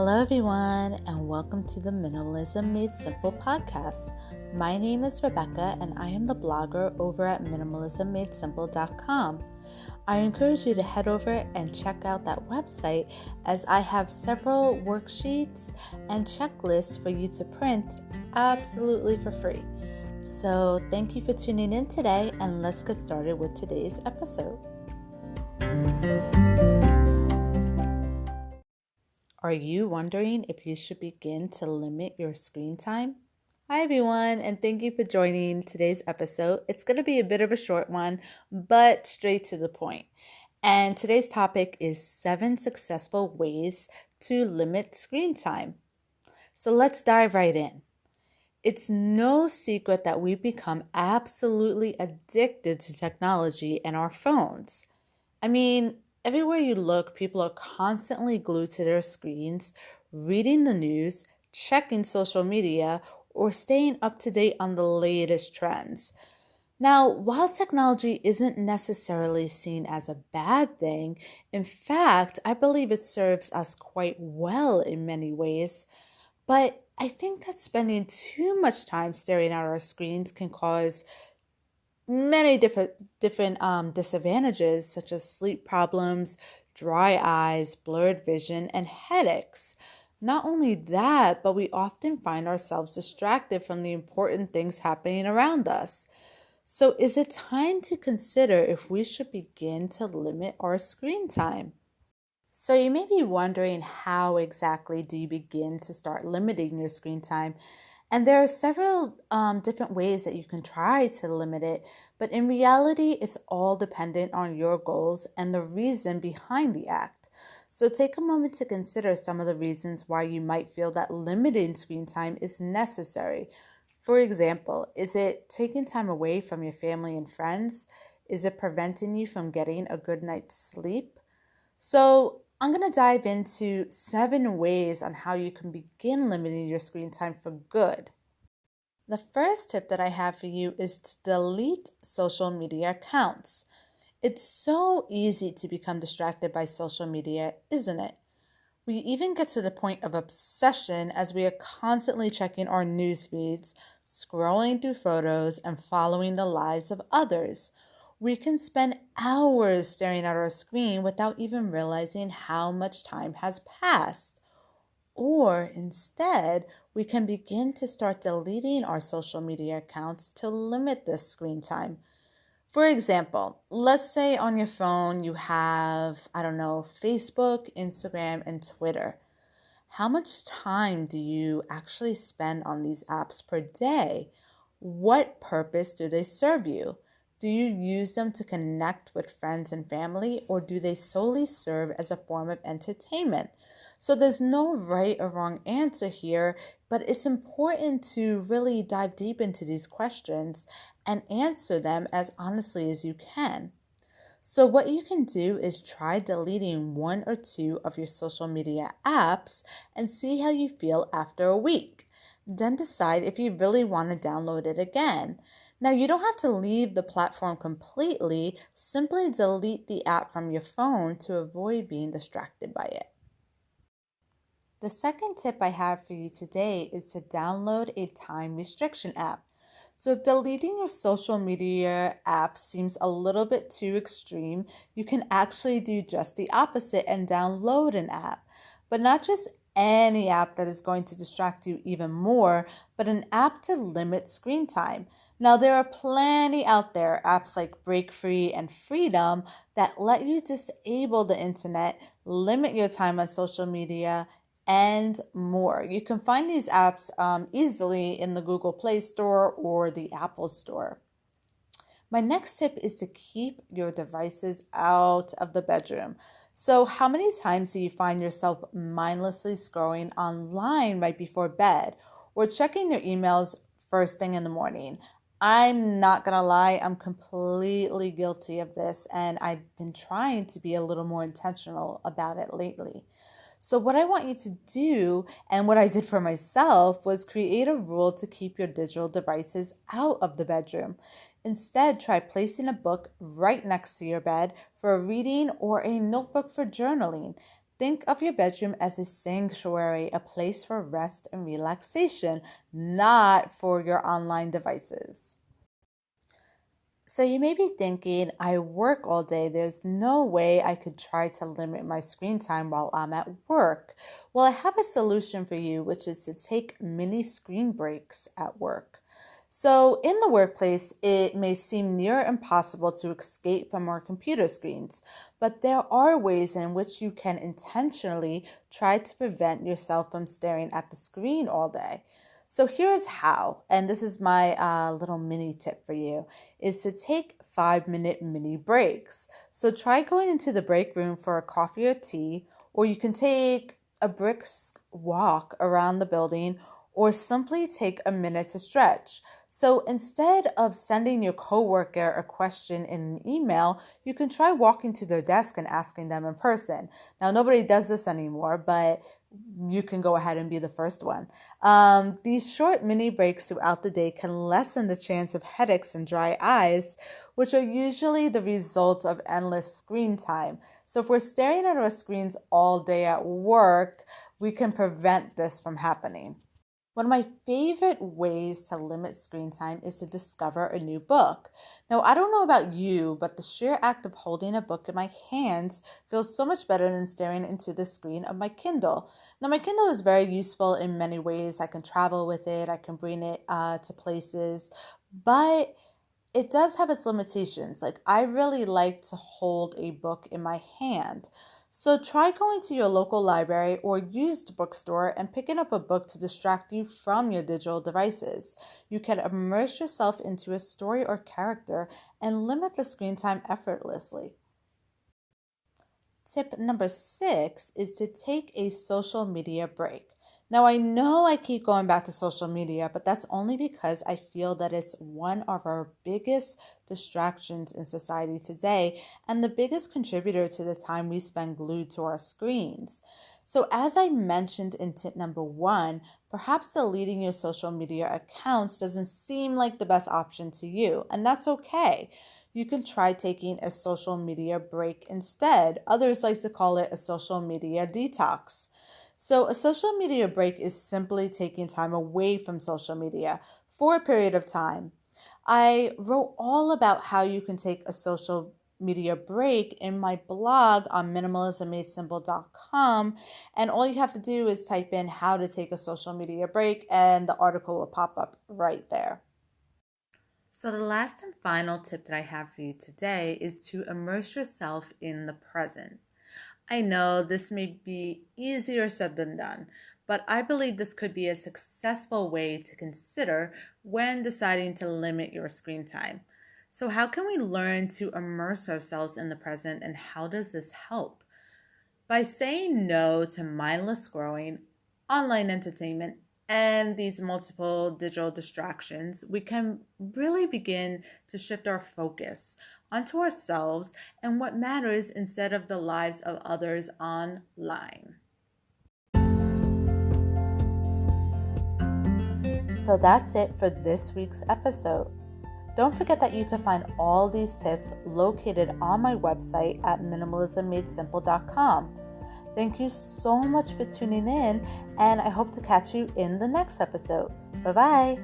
Hello, everyone, and welcome to the Minimalism Made Simple podcast. My name is Rebecca, and I am the blogger over at minimalismmadesimple.com. I encourage you to head over and check out that website as I have several worksheets and checklists for you to print absolutely for free. So, thank you for tuning in today, and let's get started with today's episode. Are you wondering if you should begin to limit your screen time? Hi, everyone, and thank you for joining today's episode. It's going to be a bit of a short one, but straight to the point. And today's topic is 7 successful ways to limit screen time. So let's dive right in. It's no secret that we've become absolutely addicted to technology and our phones. I mean, everywhere you look, people are constantly glued to their screens, reading the news, checking social media, or staying up to date on the latest trends. Now, while technology isn't necessarily seen as a bad thing, in fact, I believe it serves us quite well in many ways. But I think that spending too much time staring at our screens can cause many different disadvantages such as sleep problems, dry eyes, blurred vision, and headaches. Not only that, but we often find ourselves distracted from the important things happening around us. So is it time to consider if we should begin to limit our screen time? So you may be wondering, how exactly do you begin to start limiting your screen time? And there are several different ways that you can try to limit it, but in reality, it's all dependent on your goals and the reason behind the act. So take a moment to consider some of the reasons why you might feel that limiting screen time is necessary. For example, is it taking time away from your family and friends? Is it preventing you from getting a good night's sleep? So I'm going to dive into 7 ways on how you can begin limiting your screen time for good. The first tip that I have for you is to delete social media accounts. It's so easy to become distracted by social media, isn't it? We even get to the point of obsession as we are constantly checking our news feeds, scrolling through photos, and following the lives of others. We can spend hours staring at our screen without even realizing how much time has passed. Or instead, we can begin to start deleting our social media accounts to limit this screen time. For example, let's say on your phone you have, Facebook, Instagram, and Twitter. How much time do you actually spend on these apps per day? What purpose do they serve you? Do you use them to connect with friends and family, or do they solely serve as a form of entertainment? So there's no right or wrong answer here, but it's important to really dive deep into these questions and answer them as honestly as you can. So what you can do is try deleting 1 or 2 of your social media apps and see how you feel after a week. Then decide if you really want to download it again. Now, you don't have to leave the platform completely. Simply delete the app from your phone to avoid being distracted by it. The second tip I have for you today is to download a time restriction app. So if deleting your social media app seems a little bit too extreme, you can actually do just the opposite and download an app. But not just any app that is going to distract you even more, but an app to limit screen time. Now, there are plenty out there, apps like Break Free and Freedom, that let you disable the internet, limit your time on social media, and more. You can find these apps easily in the Google Play Store or the Apple Store. My next tip is to keep your devices out of the bedroom. So how many times do you find yourself mindlessly scrolling online right before bed or checking your emails first thing in the morning? I'm not going to lie, I'm completely guilty of this, and I've been trying to be a little more intentional about it lately. So what I want you to do, and what I did for myself, was create a rule to keep your digital devices out of the bedroom. Instead, try placing a book right next to your bed for reading or a notebook for journaling. Think of your bedroom as a sanctuary, a place for rest and relaxation, not for your online devices. So you may be thinking, I work all day. There's no way I could try to limit my screen time while I'm at work. Well, I have a solution for you, which is to take mini screen breaks at work. So in the workplace, it may seem near impossible to escape from our computer screens, but there are ways in which you can intentionally try to prevent yourself from staring at the screen all day. So here's how, and this is my little mini tip for you, is to take 5-minute mini breaks. So try going into the break room for a coffee or tea, or you can take a brisk walk around the building, or simply take a minute to stretch. So instead of sending your coworker a question in an email, you can try walking to their desk and asking them in person. Now, nobody does this anymore, but you can go ahead and be the first one. These short mini breaks throughout the day can lessen the chance of headaches and dry eyes, which are usually the result of endless screen time. So if we're staring at our screens all day at work, we can prevent this from happening. One of my favorite ways to limit screen time is to discover a new book. Now, I don't know about you, but the sheer act of holding a book in my hands feels so much better than staring into the screen of my Kindle. Now, my Kindle is very useful in many ways. I can travel with it, I can bring it to places, but it does have its limitations. Like, I really like to hold a book in my hand. So try going to your local library or used bookstore and picking up a book to distract you from your digital devices. You can immerse yourself into a story or character and limit the screen time effortlessly. Tip number 6 is to take a social media break. Now, I know I keep going back to social media, but that's only because I feel that it's one of our biggest distractions in society today and the biggest contributor to the time we spend glued to our screens. So, as I mentioned in tip number 1, perhaps deleting your social media accounts doesn't seem like the best option to you, and that's okay. You can try taking a social media break instead. Others like to call it a social media detox. So a social media break is simply taking time away from social media for a period of time. I wrote all about how you can take a social media break in my blog on minimalismmadesimple.com, and all you have to do is type in how to take a social media break and the article will pop up right there. So the last and final tip that I have for you today is to immerse yourself in the present. I know this may be easier said than done, but I believe this could be a successful way to consider when deciding to limit your screen time. So how can we learn to immerse ourselves in the present, and how does this help? By saying no to mindless scrolling, online entertainment, and these multiple digital distractions, we can really begin to shift our focus onto ourselves and what matters instead of the lives of others online. So that's it for this week's episode. Don't forget that you can find all these tips located on my website at minimalismmadesimple.com. Thank you so much for tuning in, and I hope to catch you in the next episode. Bye-bye.